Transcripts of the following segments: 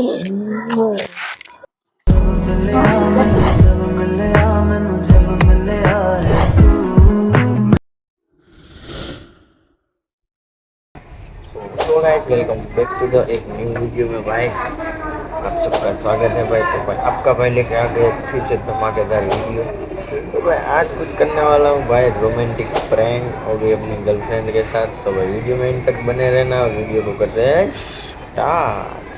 तो guys welcome back to the एक new video में भाई आप सबका स्वागत है भाई। तो भाई आपका भाई लेके आ गए फिर से धमाकेदार वीडियो। तो भाई आज कुछ करने वाला हूँ भाई, रोमांटिक प्रैंक हो गई अपनी गर्लफ्रेंड के साथ। तो भाई वीडियो में इन तक बने रहना और वीडियो को करते हैं स्टार्ट।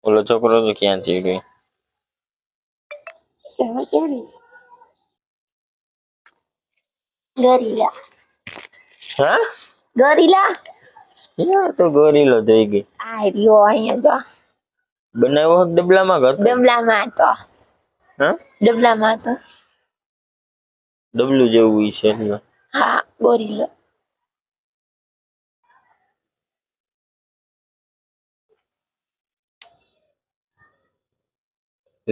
બોલો છોકરો તો ક્યાં છે ગઈ? ગોરીલા હા ગોરીલા યાર તો ગોરીલો થઈ ગઈ. આ રહ્યો અહીંયા જો બનાવ્યો ડબલામાં હતો? ડબલામાં હતો. હા ડબલામાં હતો. ડબલું જેવું છે એટલે હા ગોરીલો.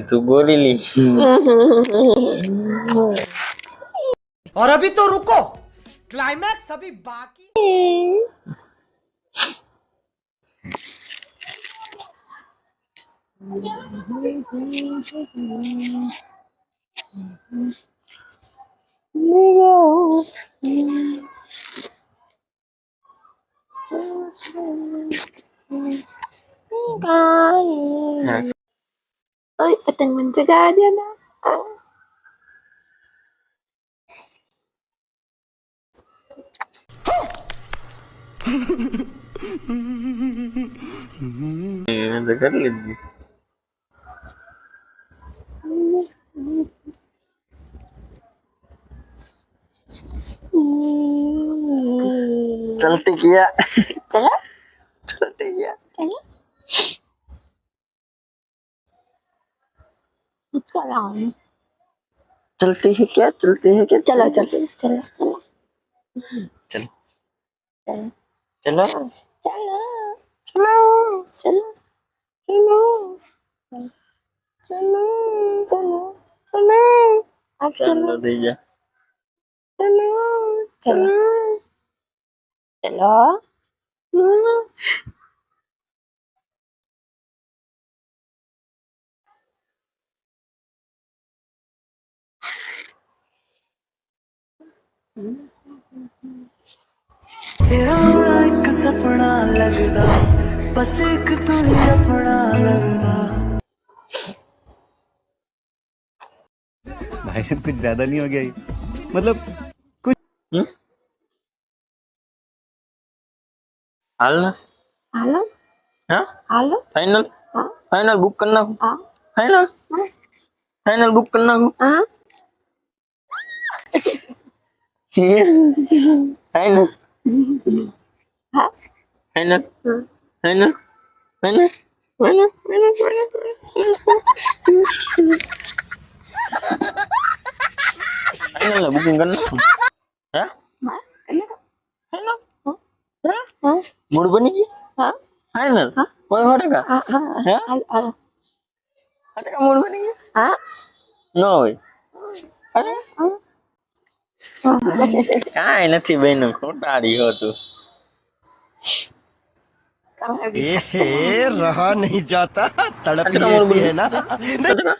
तू गोरीली। और अभी तो रुको, क्लाइमैक्स अभी बाकी। Ôi, patang menjaga dia nak. मैंने कर ली। चलते किया चला चलते किया चला चला चलते हैं क्या चलते हैं क्या चलो चलो चलो चलो चल चलो चलो चलो चलो चलो चलो चलो चलो अब चलो भैया चलो चलो चलो तेरा होना एक सपना लगदा, बस एक तू ही अपना लगदा। भाई साहब कुछ ज्यादा नहीं हो गया ये? मतलब कुछ हाल ना हेलो हाँ हेलो फाइनल हाँ फाइनल बुक करना हाँ फाइनल हाँ फाइनल बुक करना हाँ फाइनल हाँ final final final final final booking करना हाँ हाँ करना फाइनल हाँ हाँ हाँ मूड बनेगी हाँ फाइनल हाँ कोई हो रहेगा हाँ हाँ हाँ हाँ अच्छा का मूड बनेगी हाँ नो હોય અરે કાંઈ નથી બહેનો ખોટાડી હતું ए रहा नहीं जाता, तड़प अच्छा ही का मूड ऐसी है बनेगी ना। अच्छा का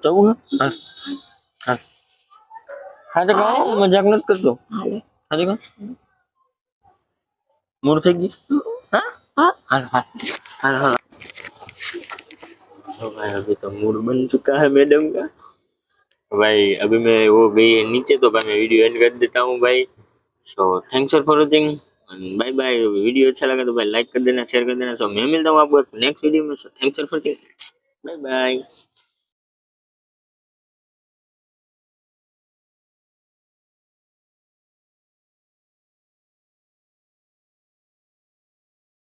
જવું હે હા હા હા તો કહો મજાક નથી કરતો हेलो હા તો કહો મૂડ થઈ ગઈ हाँ हाँ हाल हाल हाल हाल तो भाई अभी तो मूड बन चुका है मैडम का। भाई अभी मैं वो गई है नीचे तो भाई मैं वीडियो एंड कर देता हूँ भाई। So thanks for watching bye bye. Video अच्छा लगा तो भाई लाइक कर देना शेयर कर देना। सो मैं मिलता हूँ आपको नेक्स्ट वीडियो में। So thanks for watching bye bye.